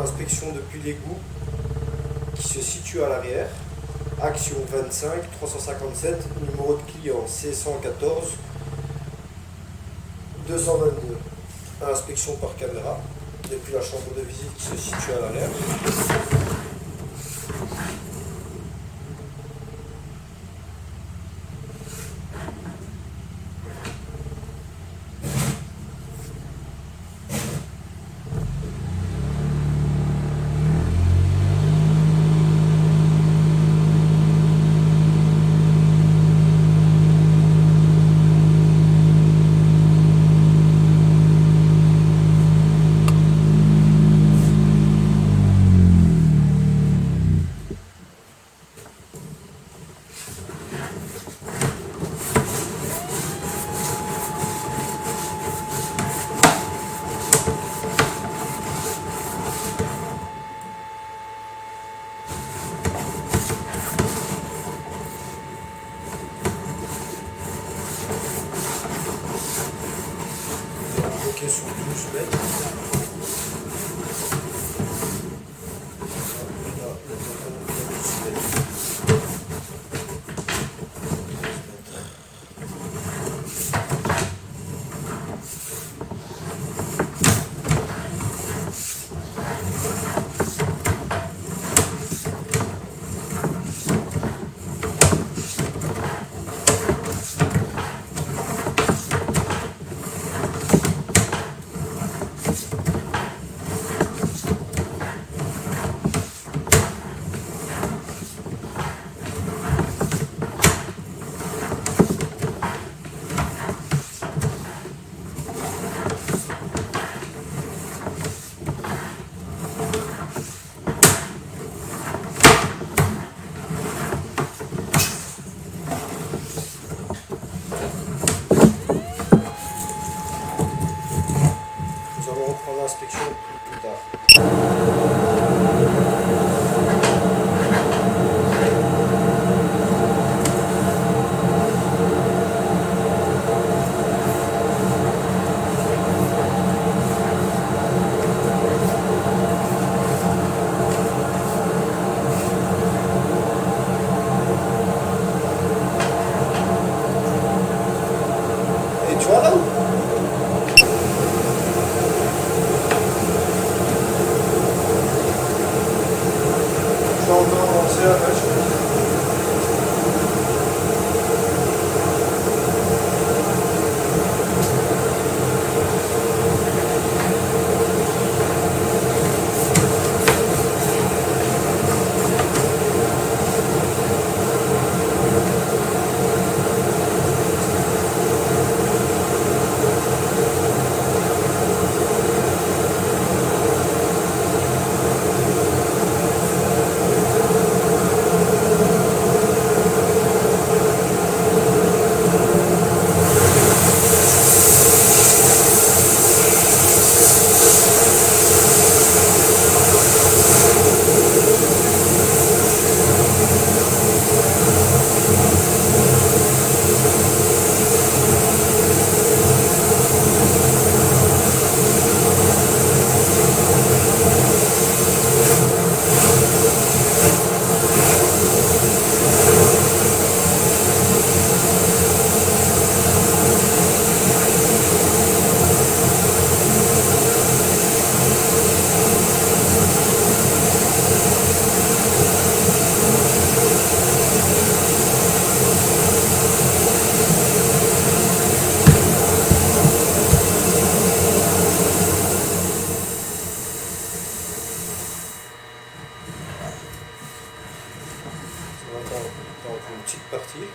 inspection depuis l'égout qui se situe à l'arrière. Action 25 357, numéro de client C114 222. Inspection par caméra depuis la chambre de visite qui se situe à l'arrière. Sur 12 mètres. Nous allons reprendre l'inspection plus tard. Et tu vois là où c'est la vache. Dans une petite partie.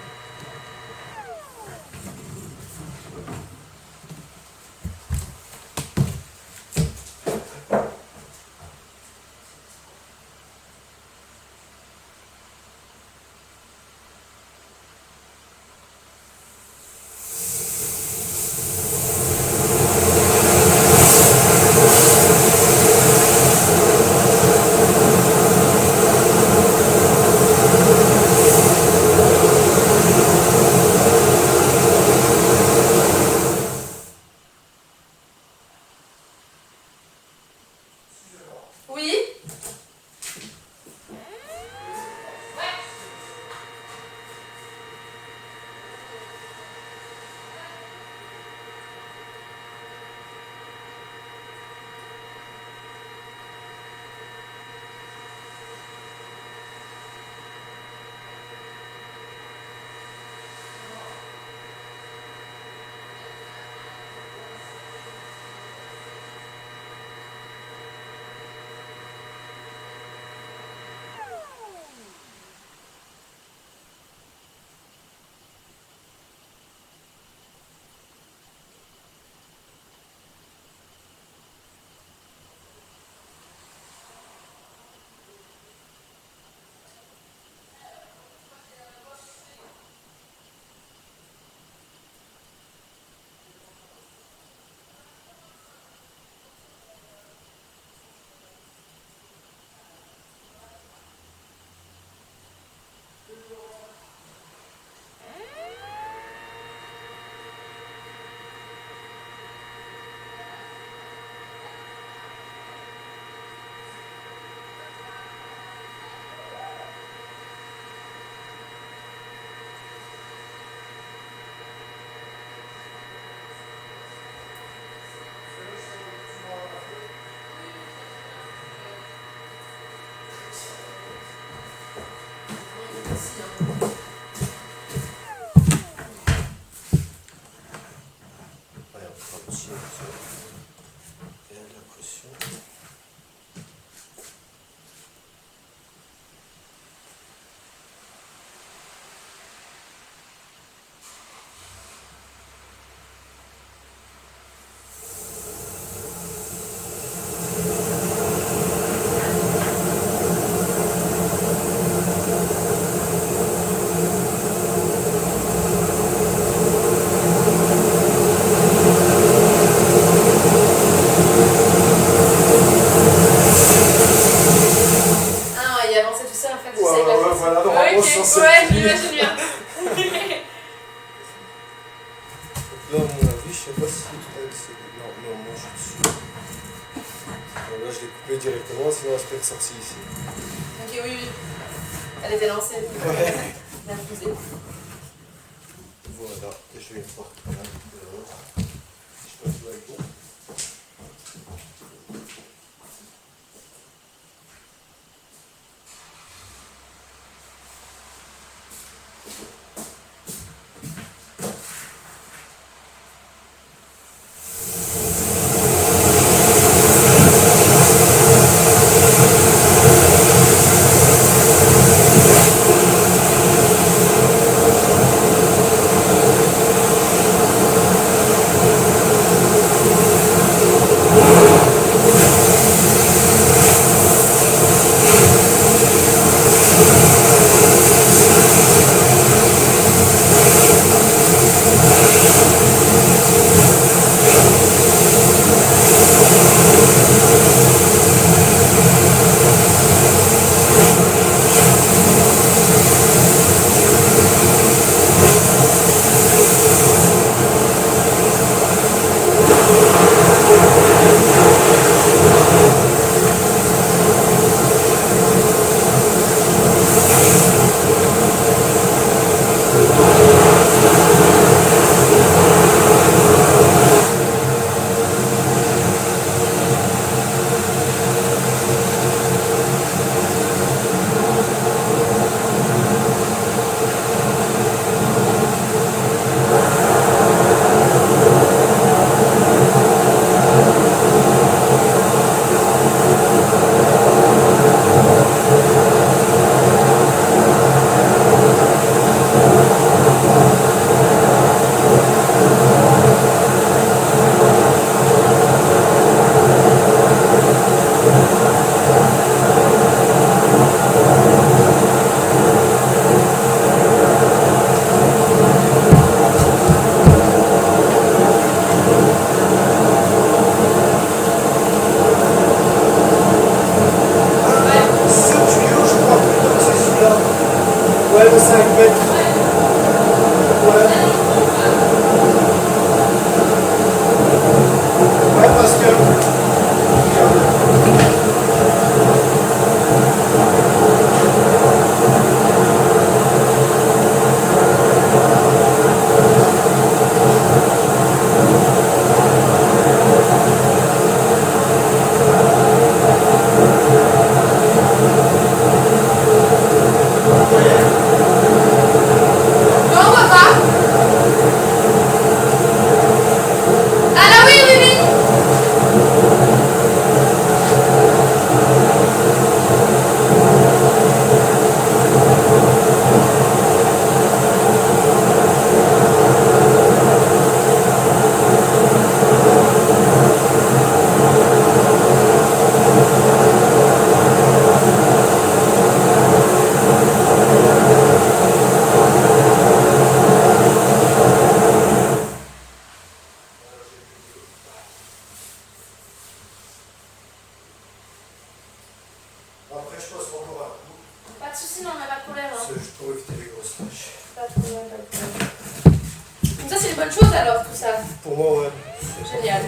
c'est bien. Là, à mon avis, je sais pas si non, non, moi je suis dessus. Bon, là, je l'ai coupé directement, sinon elle serait ressortie ici. Ok, oui, oui. Elle était lancée. Ouais. La fusée. Voilà, et je vais une porte quand même dehors. Je sais pas si ça va être bon. Ouais, le 5 mètres. Ouais. Ouais, parce que... Non, papa. Ah là, oui, oui, oui. Après, je passe encore un coup. Pas de soucis, non, mais pas de problème. Hein. C'est juste pour éviter les grosses tâches. Pas de problème, pas de problème. Donc ça, c'est une bonne chose alors, tout ça. Pour moi, ouais. Génial. Et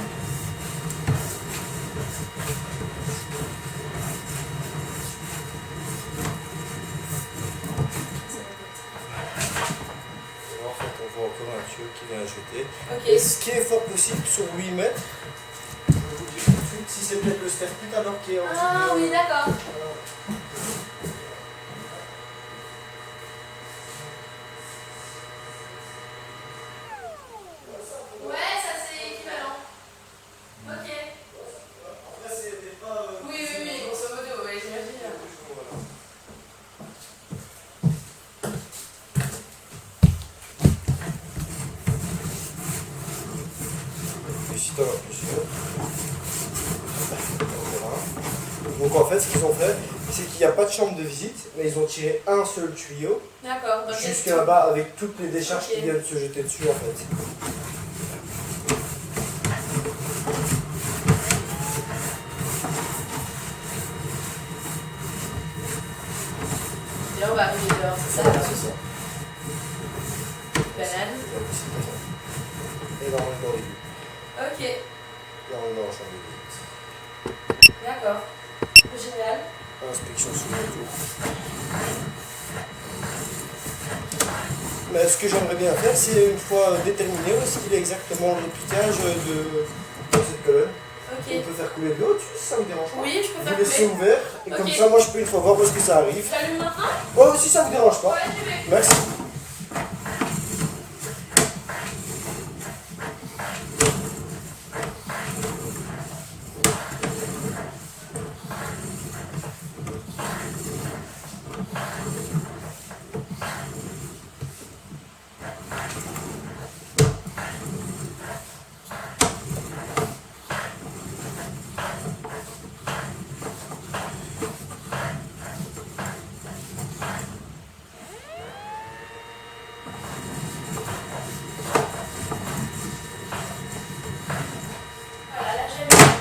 là, en fait, on voit encore un tuyau qui vient jeter. Ok. Et ce qui est fort possible sur 8 mètres, je vais vous dire tout de suite, si c'est peut-être le sterpite alors qui est en dessous. Ah oui, d'accord. Ouais, ça c'est équivalent. Ok. Après, c'était pas. Oui, oui, oui, grosso modo, ouais, j'imagine. Voilà. Ici, t'en as plusieurs. Voilà. Donc, en fait, ce qu'ils ont fait, c'est qu'il n'y a pas de chambre de visite, mais ils ont tiré un seul tuyau D'accord. Donc, jusqu'à là-bas avec toutes les décharges Ok. qui viennent se jeter dessus, en fait. Et là, on va arriver dehors, c'est ça? Voilà, c'est ça. on va en changer vite. D'accord. Génial. Inspection sur le tour. Mais ce que j'aimerais bien faire, c'est une fois déterminé où est-ce qu'il est exactement le piquage de cette colonne. Ok. On peut faire couler de l'eau dessus, si ça vous dérange pas. Oui, je peux faire Vous laissez couler. ouvert, et Ok. comme ça, moi je peux une fois voir où est-ce que ça arrive. J'allume maintenant? Oh, si ça vous dérange pas. Ouais, j'y vais. Merci. Voilà, là j'ai mis.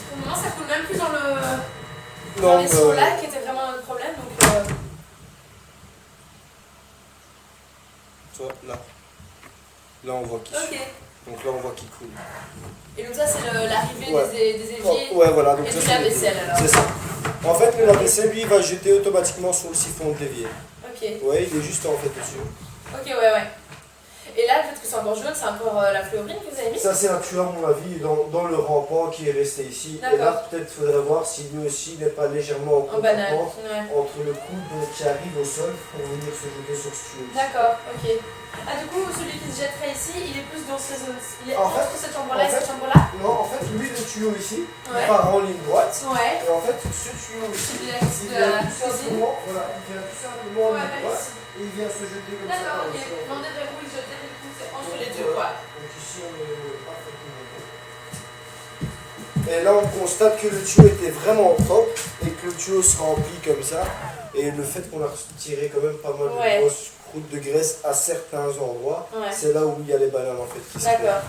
Pour le moment, ça coule même plus dans dans les seaux là qui était vraiment le problème. Donc, Soit là. Là, on voit qu'il ok. Donc là, on voit qu'il coule. Et donc ça, c'est l'arrivée Ouais. des éviers Oh, ouais, voilà. Donc et ça, du c'est les lave-vaisselle deux. alors. C'est ça. En fait, le lave-vaisselle, lui, il va jeter automatiquement sur le siphon de l'évier. Ok. Ouais, il est juste en fait dessus. Ok, ouais. Et là, le fait que c'est encore jaune, c'est encore la fluorine que vous avez mis? Ça, c'est naturel, à mon avis, dans le rampant qui est resté ici. Et là, peut-être faudrait voir si lui aussi n'est pas légèrement en En banane. contretemps Ouais. entre le coude qui arrive au sol pour venir se jeter sur ce tuyau. D'accord, ok. Ah, du coup, celui qui se jetterait ici, il est plus dans ces zones. Il est En fait- entre cette chambre-là en et cette fait- chambre-là? Non, en fait, lui, le tuyau ici, Ouais. il part en ligne droite. Ouais. Et en fait, ce tuyau ici, Celui de la il cuisine. vient tout simplement, voilà, il vient tout simplement en Ouais, ligne bah, droite. ici. Et il vient se jeter comme ça. D'accord, par ok. ici, en fait. Demandez vers où il jetait, du coup, c'est entre les Donc, deux, quoi. Donc ici, on est parfaitement bon. Et là, on constate que le tuyau était vraiment propre et que le tuyau se remplit comme ça. Et le fait qu'on a retiré quand même pas mal Ouais. de grosses croûtes de graisse à certains endroits, Ouais. c'est là où il y a les bananes en fait qui se D'accord. perdent.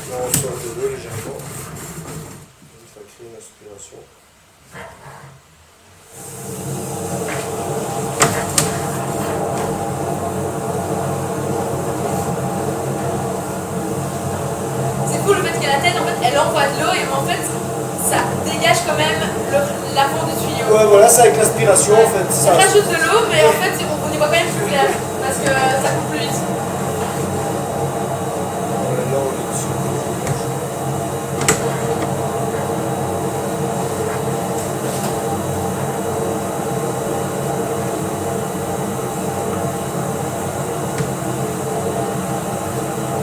Là, on sort de l'eau légèrement. Ça crée une aspiration. C'est cool le fait que la tête, en fait, elle envoie de l'eau et en fait, ça dégage quand même la fond du tuyau. Ouais, voilà, c'est avec l'aspiration en fait. Ça rajoute de l'eau, mais en fait, on y voit quand même plus clair parce que ça coupe plus vite. Ouais, là, on est dessus.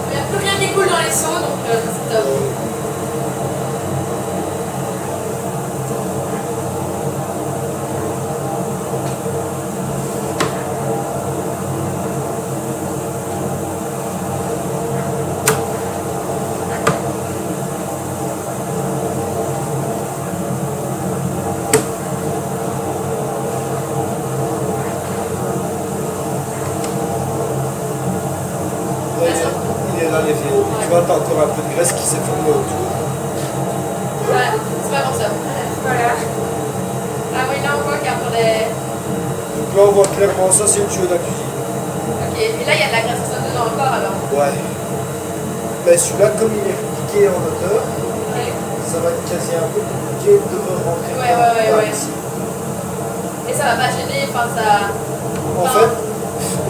Il n'y a plus rien qui coule dans les seaux, donc c'est top. Il est là, les vieux. Tu vois, t'as encore un peu de graisse qui s'est formée autour. Ouais, c'est pas comme ça. Voilà. Ah oui, là on voit qu'il y a encore des... Donc là, on voit clairement ça, c'est le tuyau de la cuisine. Ok, et là il y a de la graisse dedans encore alors. Ouais. Mais celui-là, comme il est piqué en hauteur, Ouais. ça va être quasi un peu compliqué de re-rentrer. Ouais. Et ça va pas gêner, enfin ça... En fait,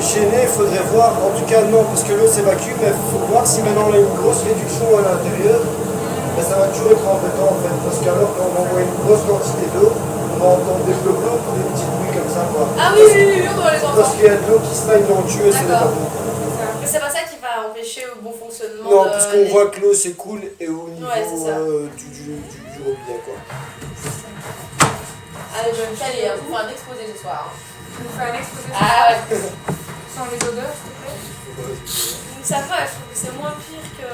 gêner, il faudrait voir, en tout cas non, parce que l'eau s'évacue, mais il faut voir si maintenant on a une grosse réduction à l'intérieur, mais ça va toujours être embêtant en fait, parce qu'alors quand on envoie une grosse quantité d'eau, on va entendre des blocs ou des petits bruits comme ça quoi. Ah oui, on doit les entendre. Parce qu'il y a de l'eau qui se taille dans le tuyau et c'est pas D'accord. bon. Mais c'est pas ça qui va empêcher le bon fonctionnement Non, de... puisqu'on voit que l'eau s'écoule et au niveau Ouais, c'est ça. du robinet quoi. Allez, je vais me caler, hein. Vous faire un exposé ce soir. Tu nous fais un exposé Ah ouais. sans les odeurs, s'il te plaît? Donc ça va, je trouve que c'est moins pire que...